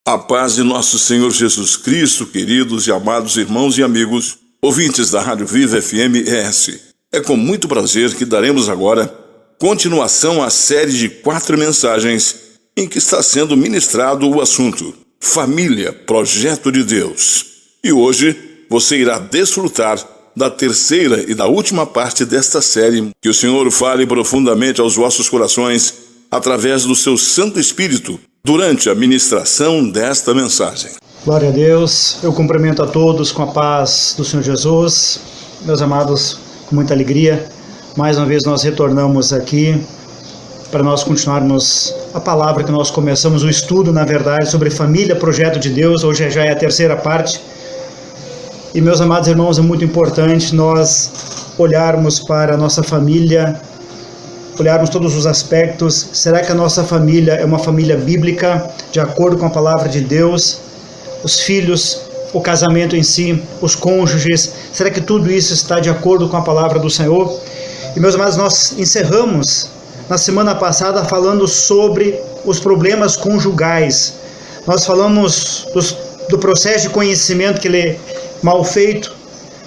A paz de nosso Senhor Jesus Cristo, queridos e amados irmãos e amigos, ouvintes da Rádio Viva FM ES. É com muito prazer que daremos agora continuação à série de 4 mensagens em que está sendo ministrado o assunto Família, Projeto de Deus. E hoje você irá desfrutar da terceira e da última parte desta série. Que o Senhor fale profundamente aos vossos corações através do seu Santo Espírito durante a ministração desta mensagem. Glória a Deus, eu cumprimento a todos com a paz do Senhor Jesus. Meus amados, com muita alegria, mais uma vez nós retornamos aqui para nós continuarmos a palavra que nós começamos, o estudo, na verdade, sobre família, projeto de Deus. Hoje já é a terceira parte. E, meus amados irmãos, é muito importante nós olharmos para a nossa família, olharmos todos os aspectos. Será que a nossa família é uma família bíblica, de acordo com a palavra de Deus? Os filhos, o casamento em si, os cônjuges, será que tudo isso está de acordo com a palavra do Senhor? E, meus amados, nós encerramos na semana passada falando sobre os problemas conjugais. Nós falamos do processo de conhecimento que ele é mal feito,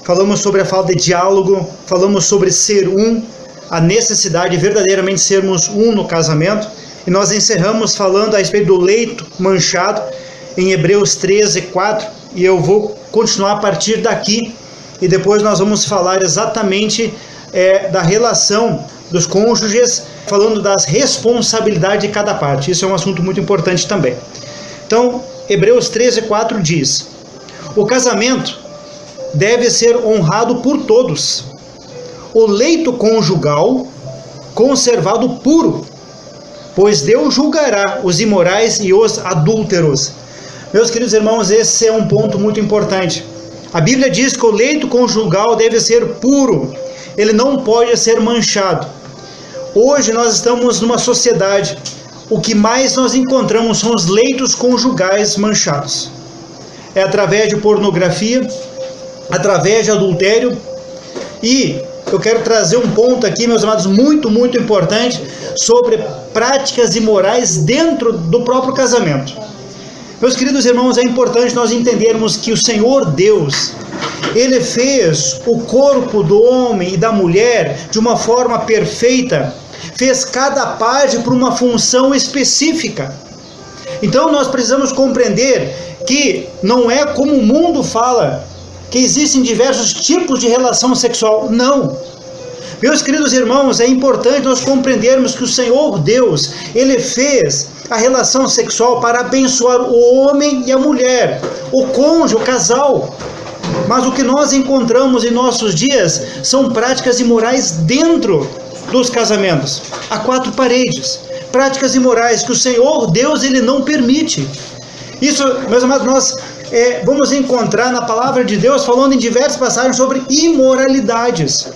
falamos sobre a falta de diálogo, falamos sobre ser um, a necessidade de verdadeiramente sermos um no casamento, e nós encerramos falando a respeito do leito manchado em Hebreus 13:4, e eu vou continuar a partir daqui, e depois nós vamos falar exatamente da relação dos cônjuges, falando das responsabilidades de cada parte. Isso é um assunto muito importante também. Então, Hebreus 13:4 diz: o casamento deve ser honrado por todos, o leito conjugal conservado puro, pois Deus julgará os imorais e os adúlteros. Meus queridos irmãos, esse é um ponto muito importante. A Bíblia diz que o leito conjugal deve ser puro, ele não pode ser manchado. Hoje nós estamos numa sociedade, o que mais nós encontramos são os leitos conjugais manchados. É através de pornografia, através de adultério. E eu quero trazer um ponto aqui, meus amados, muito importante, sobre práticas imorais dentro do próprio casamento. Meus queridos irmãos, é importante nós entendermos que o Senhor Deus, Ele fez o corpo do homem e da mulher de uma forma perfeita, fez cada parte por uma função específica. Então nós precisamos compreender que não é como o mundo fala, que existem diversos tipos de relação sexual. Não. Meus queridos irmãos, é importante nós compreendermos que o Senhor Deus, Ele fez a relação sexual para abençoar o homem e a mulher, o cônjuge, o casal. Mas o que nós encontramos em nossos dias são práticas imorais dentro dos casamentos, a 4 paredes. Práticas imorais que o Senhor Deus, Ele não permite. Isso, meus amados, nós vamos encontrar na palavra de Deus falando em diversas passagens sobre imoralidades.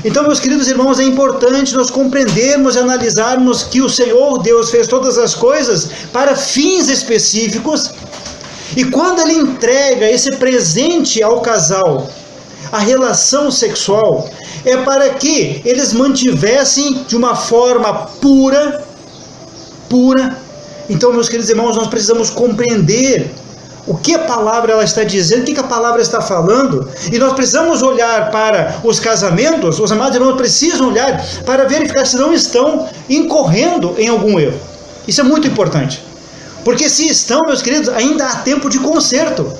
Então, meus queridos irmãos, é importante nós compreendermos e analisarmos que o Senhor Deus fez todas as coisas para fins específicos, e quando Ele entrega esse presente ao casal, a relação sexual, é para que eles mantivessem de uma forma pura. Então, meus queridos irmãos, nós precisamos compreender o que a palavra ela está dizendo, o que a palavra está falando, e nós precisamos olhar para os casamentos. Os amados irmãos precisam olhar para verificar se não estão incorrendo em algum erro. Isso é muito importante, porque se estão, meus queridos, ainda há tempo de conserto,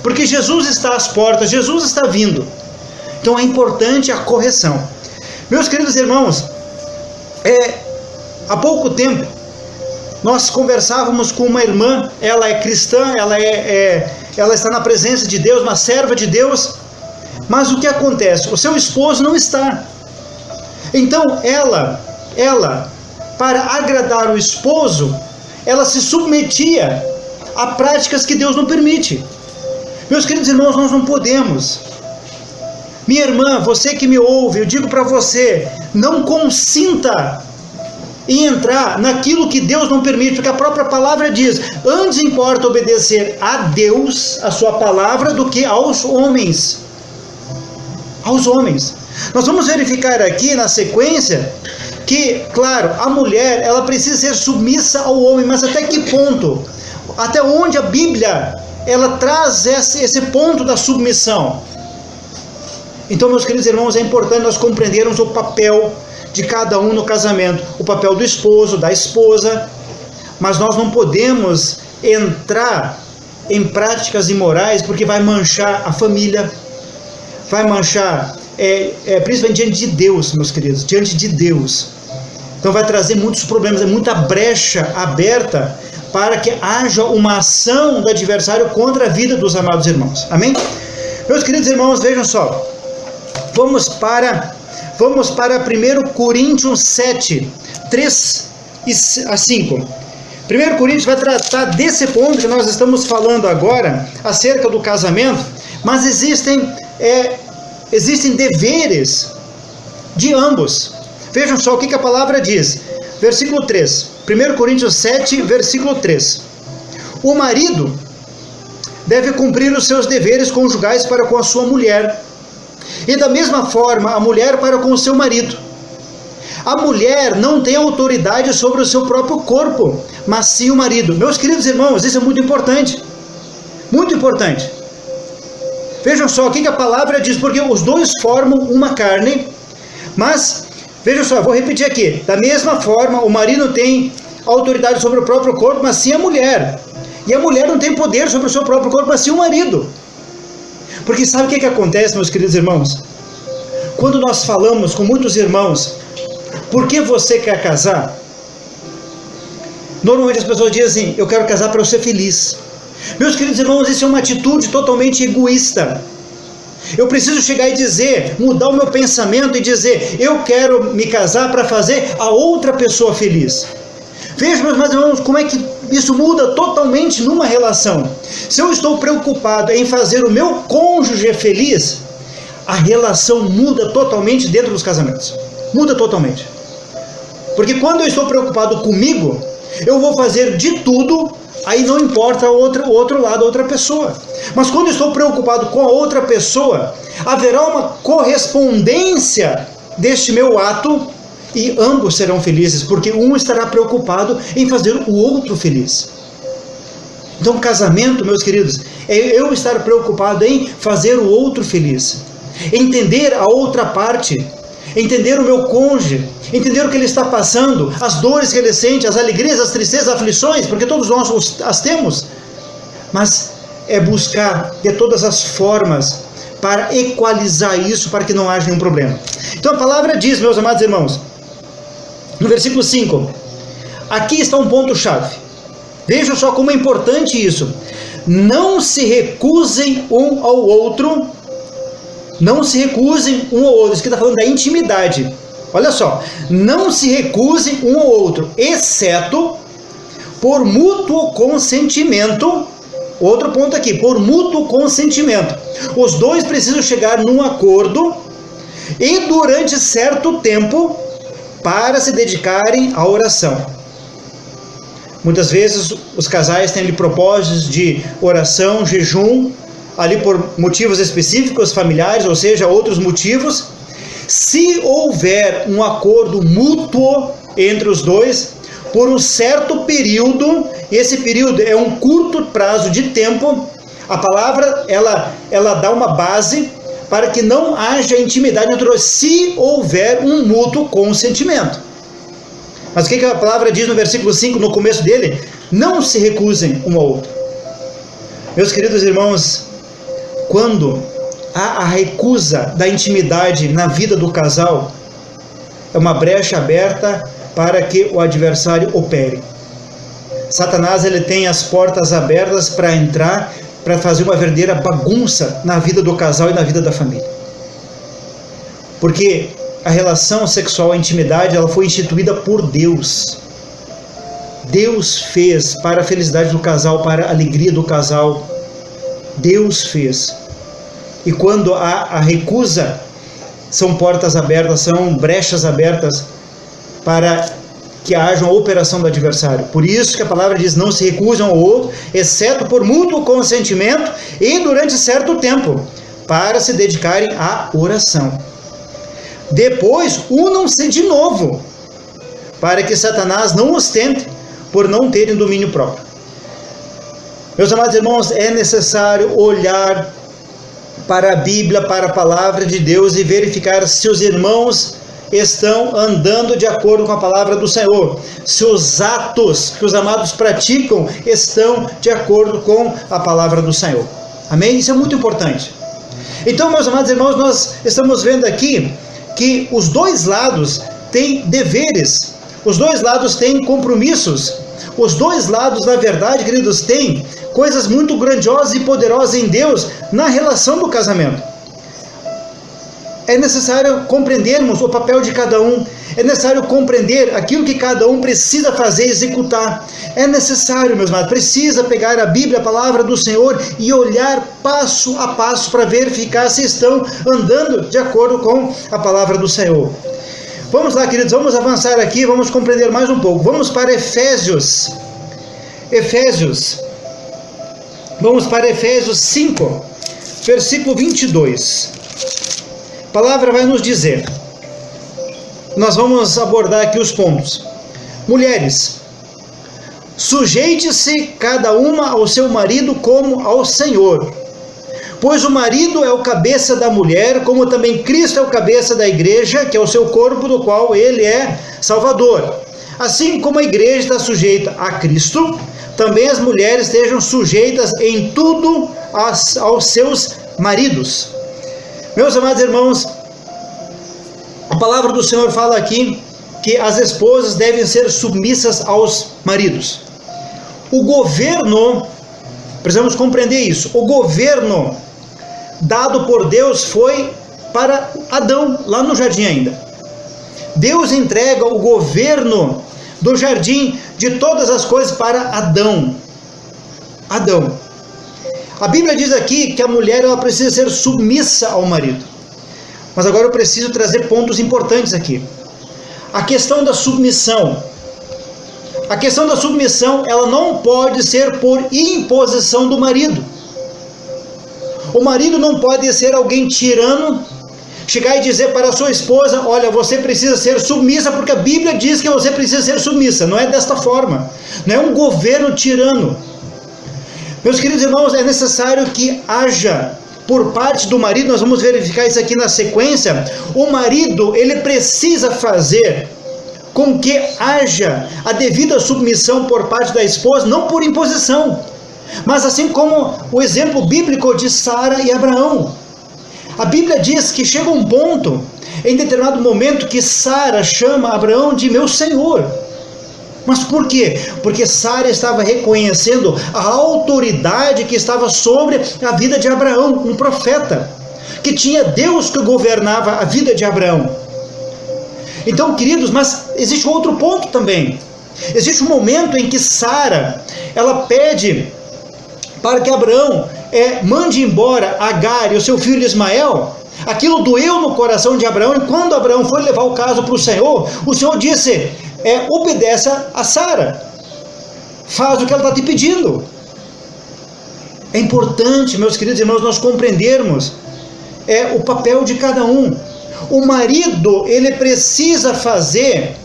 porque Jesus está às portas, Jesus está vindo. Então é importante a correção. Meus queridos irmãos, há pouco tempo nós conversávamos com uma irmã. Ela é cristã, ela está na presença de Deus, uma serva de Deus, mas o que acontece? O seu esposo não está. Então ela, para agradar o esposo, ela se submetia a práticas que Deus não permite. Meus queridos irmãos, nós não podemos. Minha irmã, você que me ouve, eu digo para você, não consinta em entrar naquilo que Deus não permite, porque a própria palavra diz: antes importa obedecer a Deus, a sua palavra, do que aos homens. Nós vamos verificar aqui na sequência que, claro, a mulher, ela precisa ser submissa ao homem, mas até que ponto? Até onde a Bíblia, ela traz esse ponto da submissão? Então, meus queridos irmãos, é importante nós compreendermos o papel de cada um no casamento, o papel do esposo, da esposa, mas nós não podemos entrar em práticas imorais, porque vai manchar a família, vai manchar, principalmente diante de Deus, meus queridos, diante de Deus. Então vai trazer muitos problemas, muita brecha aberta para que haja uma ação do adversário contra a vida dos amados irmãos. Amém? Meus queridos irmãos, vejam só, vamos para 1 Coríntios 7, 3 a 5. 1 Coríntios vai tratar desse ponto que nós estamos falando agora, acerca do casamento, mas existem deveres de ambos. Vejam só o que a palavra diz. Versículo 3. 1 Coríntios 7, versículo 3. O marido deve cumprir os seus deveres conjugais para com a sua mulher, e da mesma forma a mulher para com o seu marido. A mulher não tem autoridade sobre o seu próprio corpo, mas sim o marido. Meus queridos irmãos, isso é muito importante. Muito importante. Vejam só o que a palavra diz, porque os dois formam uma carne, mas, vejam só, vou repetir aqui. Da mesma forma, o marido não tem autoridade sobre o próprio corpo, mas sim a mulher. E a mulher não tem poder sobre o seu próprio corpo, mas sim o marido. Porque sabe o que acontece, meus queridos irmãos? Quando nós falamos com muitos irmãos, por que você quer casar? Normalmente as pessoas dizem assim, eu quero casar para eu ser feliz. Meus queridos irmãos, isso é uma atitude totalmente egoísta. Eu preciso chegar e dizer, mudar o meu pensamento e dizer, eu quero me casar para fazer a outra pessoa feliz. Veja, meus irmãos, como é que isso muda totalmente numa relação. Se eu estou preocupado em fazer o meu cônjuge feliz, a relação muda totalmente dentro dos casamentos. Muda totalmente. Porque quando eu estou preocupado comigo, eu vou fazer de tudo, aí não importa o outro lado, a outra pessoa. Mas quando eu estou preocupado com a outra pessoa, haverá uma correspondência deste meu ato e ambos serão felizes, porque um estará preocupado em fazer o outro feliz. Então, casamento, meus queridos, é eu estar preocupado em fazer o outro feliz, entender a outra parte, entender o meu cônjuge, entender o que ele está passando, as dores que ele sente, as alegrias, as tristezas, as aflições, porque todos nós as temos, mas é buscar de todas as formas para equalizar isso, para que não haja nenhum problema. Então a palavra diz, meus amados irmãos, no versículo 5, aqui está um ponto-chave. Vejam só como é importante isso. Não se recusem um ao outro. Não se recusem um ao outro. Isso aqui está falando da intimidade. Olha só. Não se recusem um ao outro, exceto por mútuo consentimento. Outro ponto aqui, por mútuo consentimento. Os dois precisam chegar num acordo e durante certo tempo para se dedicarem à oração. Muitas vezes os casais têm ali propósitos de oração, jejum, ali por motivos específicos, familiares, ou seja, outros motivos. Se houver um acordo mútuo entre os dois, por um certo período, e esse período é um curto prazo de tempo, a palavra ela dá uma base para que não haja intimidade entre os, se houver um mútuo consentimento. Mas o que a palavra diz no versículo 5, no começo dele? Não se recusem um ao outro. Meus queridos irmãos, quando há a recusa da intimidade na vida do casal, é uma brecha aberta para que o adversário opere. Satanás ele tem as portas abertas para entrar, para fazer uma verdadeira bagunça na vida do casal e na vida da família. Porque a relação sexual, a intimidade, ela foi instituída por Deus. Deus fez para a felicidade do casal, para a alegria do casal. Deus fez. E quando há a recusa, são portas abertas, são brechas abertas para que haja uma operação do adversário. Por isso que a palavra diz, não se recusem ao outro, exceto por mútuo consentimento e durante certo tempo, para se dedicarem à oração. Depois, unam-se de novo, para que Satanás não os tente por não terem domínio próprio. Meus amados irmãos, é necessário olhar para a Bíblia, para a palavra de Deus e verificar se os irmãos estão andando de acordo com a palavra do Senhor, se os atos que os amados praticam estão de acordo com a palavra do Senhor. Amém? Isso é muito importante. Então, meus amados irmãos, nós estamos vendo aqui que os dois lados têm deveres, os dois lados têm compromissos, os dois lados, na verdade, queridos, têm coisas muito grandiosas e poderosas em Deus na relação do casamento. É necessário compreendermos o papel de cada um, é necessário compreender aquilo que cada um precisa fazer e executar. É necessário, meus amados, precisa pegar a Bíblia, a palavra do Senhor e olhar passo a passo para verificar se estão andando de acordo com a palavra do Senhor. Vamos lá, queridos, vamos avançar aqui, vamos compreender mais um pouco. Vamos para Efésios. Vamos para Efésios 5, versículo 22. A palavra vai nos dizer, nós vamos abordar aqui os pontos. Mulheres, sujeite-se cada uma ao seu marido como ao Senhor, pois o marido é o cabeça da mulher, como também Cristo é o cabeça da igreja, que é o seu corpo, do qual ele é Salvador. Assim como a igreja está sujeita a Cristo, também as mulheres estejam sujeitas em tudo aos seus maridos. Meus amados irmãos, a palavra do Senhor fala aqui que as esposas devem ser submissas aos maridos. O governo, precisamos compreender isso, o governo dado por Deus foi para Adão, lá no jardim ainda. Deus entrega o governo do jardim de todas as coisas para Adão. A Bíblia diz aqui que a mulher ela precisa ser submissa ao marido. Mas agora eu preciso trazer pontos importantes aqui. A questão da submissão. Ela não pode ser por imposição do marido. O marido não pode ser alguém tirano, chegar e dizer para a sua esposa, olha, você precisa ser submissa, porque a Bíblia diz que você precisa ser submissa. Não é desta forma. Não é um governo tirano. Meus queridos irmãos, é necessário que haja por parte do marido, nós vamos verificar isso aqui na sequência, o marido, ele precisa fazer com que haja a devida submissão por parte da esposa, não por imposição, mas assim como o exemplo bíblico de Sara e Abraão. A Bíblia diz que chega um ponto, em determinado momento, que Sara chama Abraão de meu Senhor. Mas por quê? Porque Sara estava reconhecendo a autoridade que estava sobre a vida de Abraão, um profeta, que tinha Deus que governava a vida de Abraão. Então, queridos, mas existe outro ponto também. Existe um momento em que Sara, ela pede para que Abraão mande embora Agar e o seu filho Ismael. Aquilo doeu no coração de Abraão, e quando Abraão foi levar o caso para o Senhor disse, obedece a Sara, faz o que ela está te pedindo. É importante, meus queridos irmãos, nós compreendermos o papel de cada um. O marido, ele precisa fazer,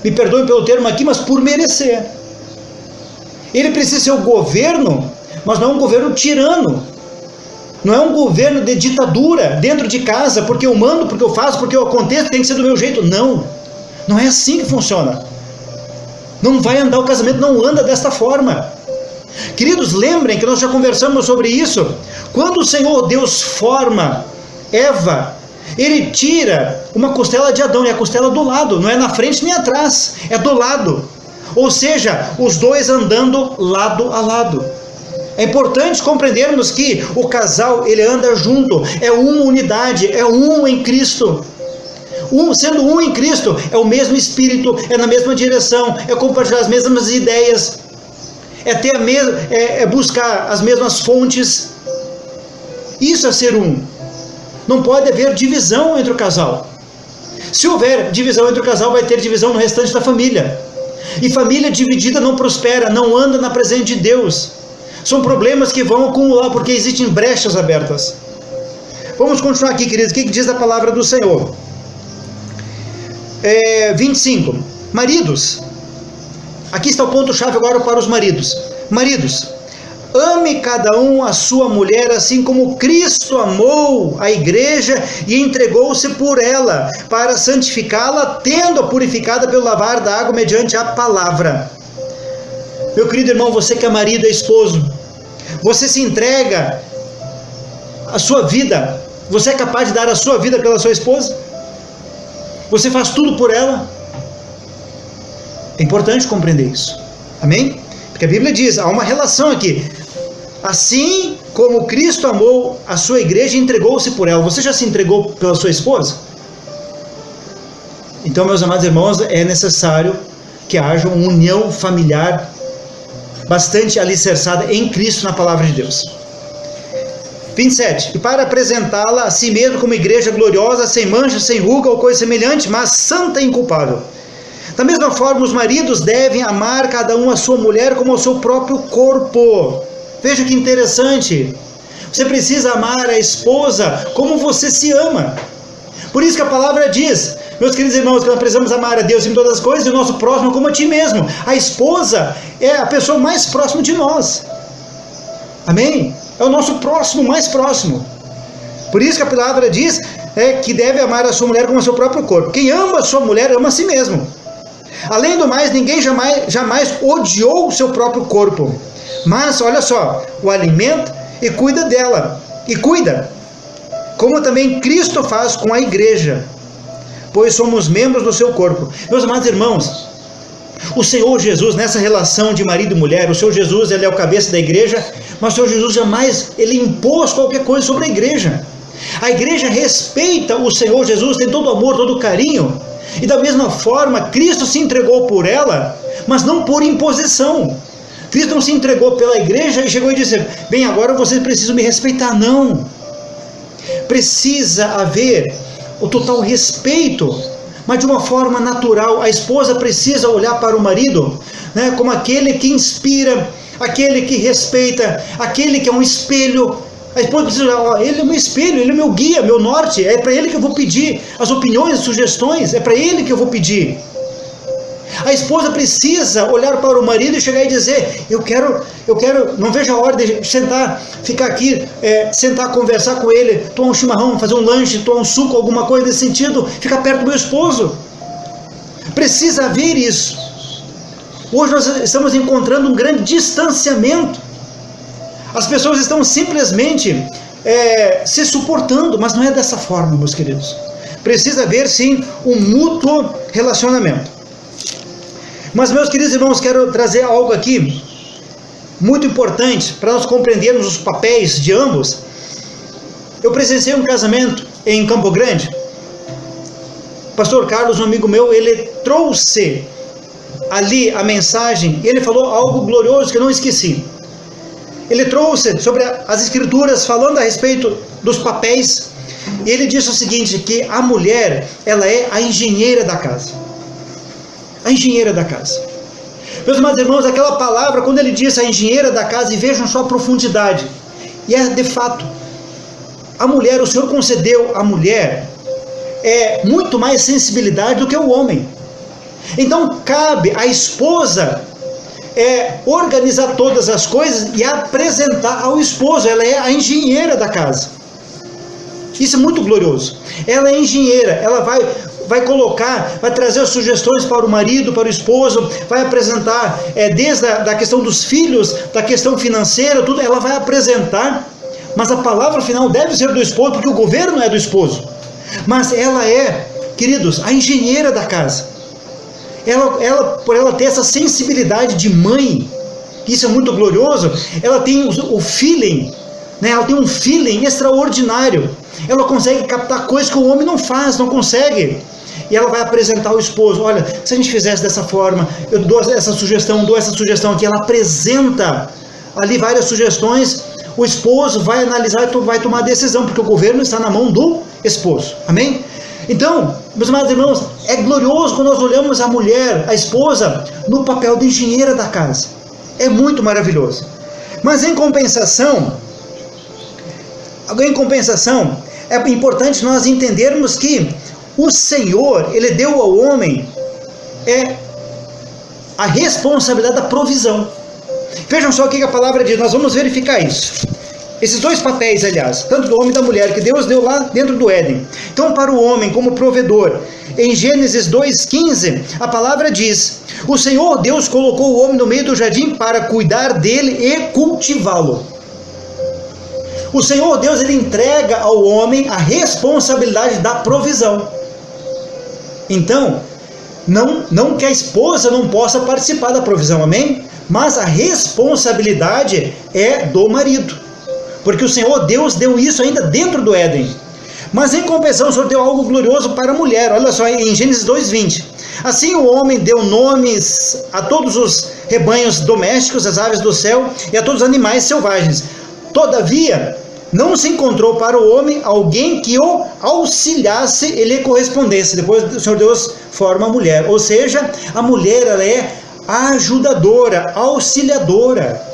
me perdoem pelo termo aqui, mas por merecer. Ele precisa ser o governo, mas não é um governo tirano. Não é um governo de ditadura dentro de casa, porque eu mando, porque eu faço, porque eu aconteço, tem que ser do meu jeito. Não é assim que funciona. Não vai andar o casamento, não anda desta forma. Queridos, lembrem que nós já conversamos sobre isso. Quando o Senhor Deus forma Eva, Ele tira uma costela de Adão, e a costela do lado, não é na frente nem atrás, é do lado. Ou seja, os dois andando lado a lado. É importante compreendermos que o casal, ele anda junto, é uma unidade, é um em Cristo. Sendo um em Cristo, é o mesmo Espírito, é na mesma direção, é compartilhar as mesmas ideias, é buscar as mesmas fontes. Isso é ser um. Não pode haver divisão entre o casal. Se houver divisão entre o casal, vai ter divisão no restante da família. E família dividida não prospera, não anda na presença de Deus. São problemas que vão acumular, porque existem brechas abertas. Vamos continuar aqui, queridos. O que diz a palavra do Senhor? 25. Maridos, aqui está o ponto-chave agora para os maridos. Maridos, ame cada um a sua mulher, assim como Cristo amou a igreja e entregou-se por ela, para santificá-la, tendo-a purificada pelo lavar da água mediante a palavra. Meu querido irmão, você que é marido e esposo, você se entrega a sua vida, você é capaz de dar a sua vida pela sua esposa? Você faz tudo por ela? É importante compreender isso, amém? Porque a Bíblia diz, há uma relação aqui, assim como Cristo amou a sua igreja e entregou-se por ela. Você já se entregou pela sua esposa? Então, meus amados irmãos, é necessário que haja uma união familiar bastante alicerçada em Cristo, na palavra de Deus. 27. E para apresentá-la a si mesmo como igreja gloriosa, sem mancha, sem ruga ou coisa semelhante, mas santa e inculpável. Da mesma forma, os maridos devem amar cada um a sua mulher como ao seu próprio corpo. Veja que interessante. Você precisa amar a esposa como você se ama. Por isso que a palavra diz, meus queridos irmãos, que nós precisamos amar a Deus em todas as coisas e o nosso próximo como a ti mesmo. A esposa é a pessoa mais próxima de nós. Amém? É o nosso próximo mais próximo. Por isso que a palavra diz que deve amar a sua mulher como o seu próprio corpo. Quem ama a sua mulher ama a si mesmo. Além do mais, ninguém jamais odiou o seu próprio corpo, mas, olha só, o alimenta e cuida dela, como também Cristo faz com a igreja, pois somos membros do seu corpo. Meus amados irmãos, o Senhor Jesus, nessa relação de marido e mulher, o Senhor Jesus, ele é o cabeça da igreja, mas o Senhor Jesus jamais, ele impôs qualquer coisa sobre a igreja. A igreja respeita o Senhor Jesus, tem todo o amor, todo o carinho, e da mesma forma, Cristo se entregou por ela, mas não por imposição. Cristo não se entregou pela igreja e chegou e disse, bem, agora vocês precisam me respeitar. Não. Precisa haver o total respeito, mas de uma forma natural. A esposa precisa olhar para o marido, né, como aquele que inspira, aquele que respeita, aquele que é um espelho. A esposa precisa olhar, ele é meu espelho, ele é meu guia, meu norte, é para ele que eu vou pedir as opiniões, as sugestões, é para ele que eu vou pedir. A esposa precisa olhar para o marido e chegar e dizer, eu quero, não vejo a hora de sentar, ficar aqui, sentar, conversar com ele, tomar um chimarrão, fazer um lanche, tomar um suco, alguma coisa nesse sentido, ficar perto do meu esposo. Precisa haver isso. Hoje nós estamos encontrando um grande distanciamento. As pessoas estão simplesmente se suportando, mas não é dessa forma, meus queridos. Precisa haver sim um mútuo relacionamento. Mas, meus queridos irmãos, quero trazer algo aqui muito importante para nós compreendermos os papéis de ambos. Eu presenciei um casamento em Campo Grande. O pastor Carlos, um amigo meu, ele trouxe ali a mensagem, ele falou algo glorioso que eu não esqueci. Ele trouxe sobre as escrituras, falando a respeito dos papéis, e ele disse o seguinte, que a mulher, ela é a engenheira da casa. A engenheira da casa. Meus amados irmãos, aquela palavra, quando ele disse a engenheira da casa, e vejam só a profundidade, e é de fato, a mulher, o Senhor concedeu à mulher muito mais sensibilidade do que o homem. Então cabe à esposa organizar todas as coisas e apresentar ao esposo. Ela é a engenheira da casa. Isso é muito glorioso. Ela é engenheira, ela vai colocar, vai trazer as sugestões para o marido, para o esposo, vai apresentar, desde a questão dos filhos, da questão financeira, tudo, ela vai apresentar, mas a palavra final deve ser do esposo, porque o governo é do esposo. Mas ela é, queridos, a engenheira da casa. Por ela ter essa sensibilidade de mãe, isso é muito glorioso, ela tem o feeling, né? Ela tem um feeling extraordinário. Ela consegue captar coisas que o homem não faz, não consegue. E ela vai apresentar ao esposo, olha, se a gente fizesse dessa forma, eu dou essa sugestão aqui, ela apresenta ali várias sugestões, o esposo vai analisar e vai tomar a decisão, porque o governo está na mão do esposo, amém? Então, meus amados irmãos, é glorioso quando nós olhamos a mulher, a esposa, no papel de engenheira da casa, é muito maravilhoso. Mas em compensação, é importante nós entendermos que o Senhor, Ele deu ao homem a responsabilidade da provisão. Vejam só o que a palavra diz, nós vamos verificar isso. Esses dois papéis, aliás, tanto do homem e da mulher, que Deus deu lá dentro do Éden. Então, para o homem como provedor, em Gênesis 2,15, a palavra diz: o Senhor Deus colocou o homem no meio do jardim para cuidar dele e cultivá-lo. O Senhor Deus, ele entrega ao homem a responsabilidade da provisão. Então, não que a esposa não possa participar da provisão, amém? Mas a responsabilidade é do marido. Porque o Senhor Deus deu isso ainda dentro do Éden. Mas em compensação, o Senhor deu algo glorioso para a mulher. Olha só, em Gênesis 2,20. Assim o homem deu nomes a todos os rebanhos domésticos, as aves do céu e a todos os animais selvagens. Todavia, não se encontrou para o homem alguém que o auxiliasse e lhe correspondesse. Depois o Senhor Deus forma a mulher. Ou seja, a mulher, ela é ajudadora, auxiliadora.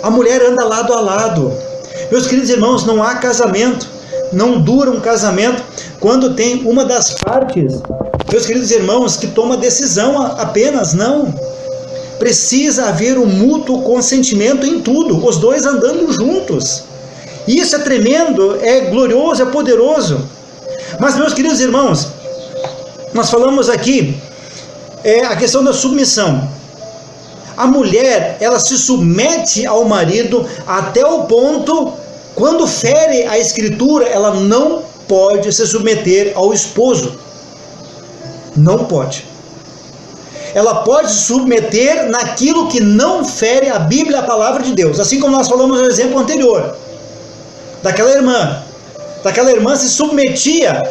A mulher anda lado a lado. Meus queridos irmãos, não há casamento, não dura um casamento quando tem uma das partes, meus queridos irmãos, que toma decisão apenas, não. Precisa haver um mútuo consentimento em tudo, os dois andando juntos. Isso é tremendo, é glorioso, é poderoso. Mas, meus queridos irmãos, nós falamos aqui a questão da submissão. A mulher, ela se submete ao marido até o ponto, quando fere a escritura, ela não pode se submeter ao esposo. Não pode. Ela pode se submeter naquilo que não fere a Bíblia, a palavra de Deus. Assim como nós falamos no exemplo anterior, daquela irmã se submetia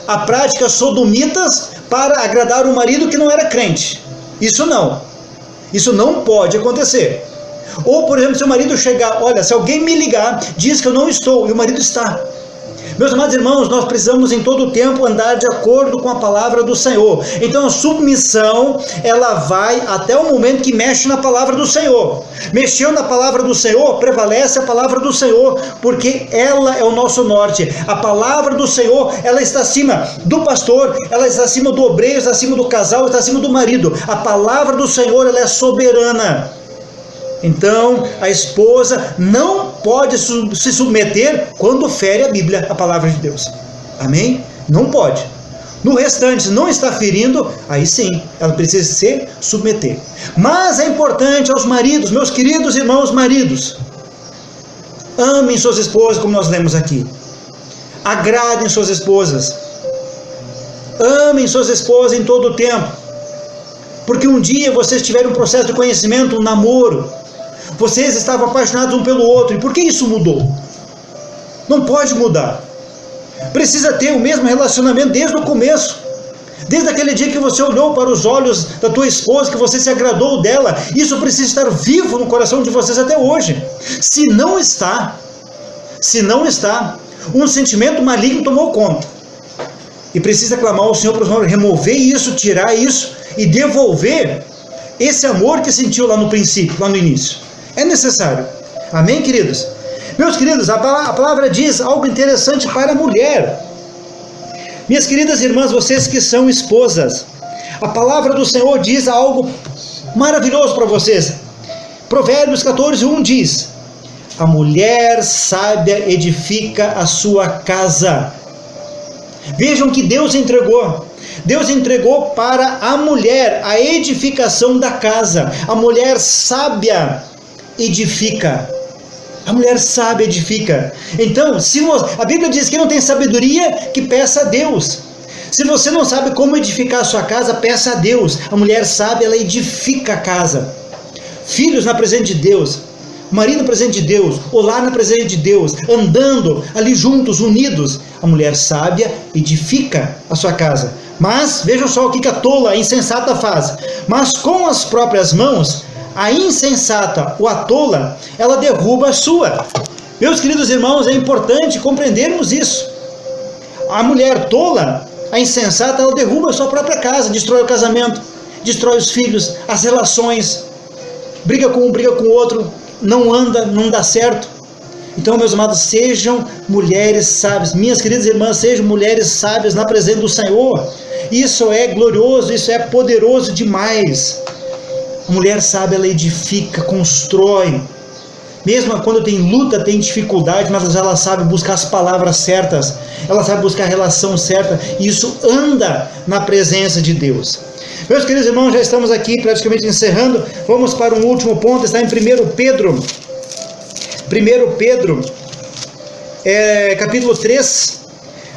a práticas sodomitas para agradar o marido que não era crente. Isso não pode acontecer. Ou, por exemplo, se o marido chegar, olha, se alguém me ligar, diz que eu não estou, e o marido está. Meus amados irmãos, nós precisamos em todo o tempo andar de acordo com a palavra do Senhor. Então a submissão, ela vai até o momento que mexe na palavra do Senhor. Mexeu na palavra do Senhor, prevalece a palavra do Senhor, porque ela é o nosso norte. A palavra do Senhor, ela está acima do pastor, ela está acima do obreiro, está acima do casal, está acima do marido. A palavra do Senhor, ela é soberana. Então, a esposa não pode se submeter quando fere a Bíblia, a palavra de Deus. Amém? Não pode. No restante, se não está ferindo, aí sim, ela precisa se submeter. Mas é importante aos maridos, meus queridos irmãos maridos, amem suas esposas, como nós lemos aqui. Agradem suas esposas. Amem suas esposas em todo o tempo. Porque um dia vocês tiveram um processo de conhecimento, um namoro. Vocês estavam apaixonados um pelo outro. E por que isso mudou? Não pode mudar. Precisa ter o mesmo relacionamento desde o começo. Desde aquele dia que você olhou para os olhos da tua esposa, que você se agradou dela. Isso precisa estar vivo no coração de vocês até hoje. Se não está, um sentimento maligno tomou conta. E precisa clamar ao Senhor para o Senhor remover isso, tirar isso e devolver esse amor que sentiu lá no princípio, lá no início. É necessário. Amém, queridos? Meus queridos, a palavra diz algo interessante para a mulher. Minhas queridas irmãs, vocês que são esposas, a palavra do Senhor diz algo maravilhoso para vocês. Provérbios 14:1 diz: a mulher sábia edifica a sua casa. Vejam que Deus entregou para a mulher a edificação da casa. A mulher sábia edifica. A mulher sábia edifica. Então, a Bíblia diz que quem não tem sabedoria, que peça a Deus. Se você não sabe como edificar a sua casa, peça a Deus. A mulher sábia, ela edifica a casa. Filhos na presença de Deus, marido na presença de Deus, o lar na presença de Deus, andando ali juntos, unidos. A mulher sábia edifica a sua casa. Mas, vejam só o que a tola, a insensata faz. Mas com as próprias mãos, a insensata, ou a tola, ela derruba a sua. Meus queridos irmãos, é importante compreendermos isso. A mulher tola, a insensata, ela derruba a sua própria casa, destrói o casamento, destrói os filhos, as relações, briga com um, briga com o outro, não anda, não dá certo. Então, meus amados, sejam mulheres sábias. Minhas queridas irmãs, sejam mulheres sábias na presença do Senhor. Isso é glorioso, isso é poderoso demais. A mulher sábia, ela edifica, constrói. Mesmo quando tem luta, tem dificuldade, mas ela sabe buscar as palavras certas, ela sabe buscar a relação certa, e isso anda na presença de Deus. Meus queridos irmãos, já estamos aqui praticamente encerrando. Vamos para um último ponto, está em 1 Pedro. 1 Pedro, capítulo 3,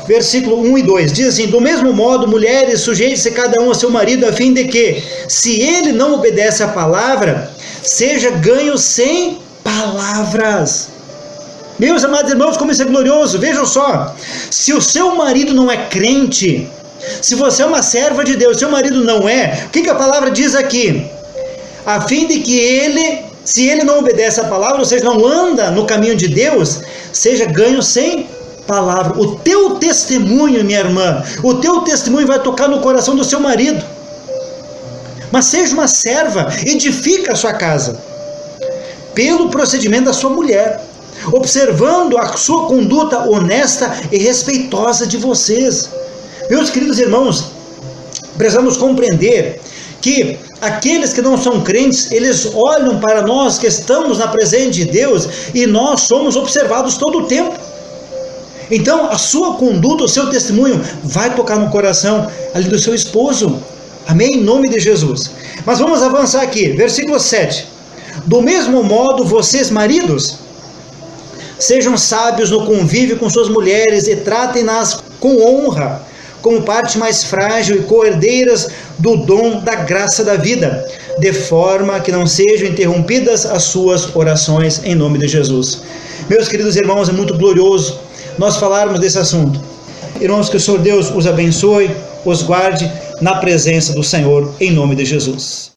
versículo 1 e 2. Diz assim: do mesmo modo, mulheres, sujeitem-se cada um a seu marido, a fim de que, se ele não obedece à palavra, seja ganho sem palavras. Meus amados irmãos, como isso é glorioso. Vejam só, se o seu marido não é crente, se você é uma serva de Deus, seu marido não é, o que a palavra diz aqui? A fim de que ele, se ele não obedece à palavra, ou seja, não anda no caminho de Deus, seja ganho sem palavra. O teu testemunho, minha irmã, o teu testemunho vai tocar no coração do seu marido. Mas seja uma serva, edifica a sua casa pelo procedimento da sua mulher, observando a sua conduta honesta e respeitosa de vocês. Meus queridos irmãos, precisamos compreender que aqueles que não são crentes, eles olham para nós que estamos na presença de Deus e nós somos observados todo o tempo. Então a sua conduta, o seu testemunho vai tocar no coração ali do seu esposo. Amém? Em nome de Jesus. Mas vamos avançar aqui, versículo 7. Do mesmo modo, vocês, maridos, sejam sábios no convívio com suas mulheres e tratem-nas com honra, como parte mais frágil e co-herdeiras do dom da graça da vida, de forma que não sejam interrompidas as suas orações, em nome de Jesus. Meus queridos irmãos, é muito glorioso nós falarmos desse assunto. Irmãos, que o Senhor Deus os abençoe, os guarde na presença do Senhor, em nome de Jesus.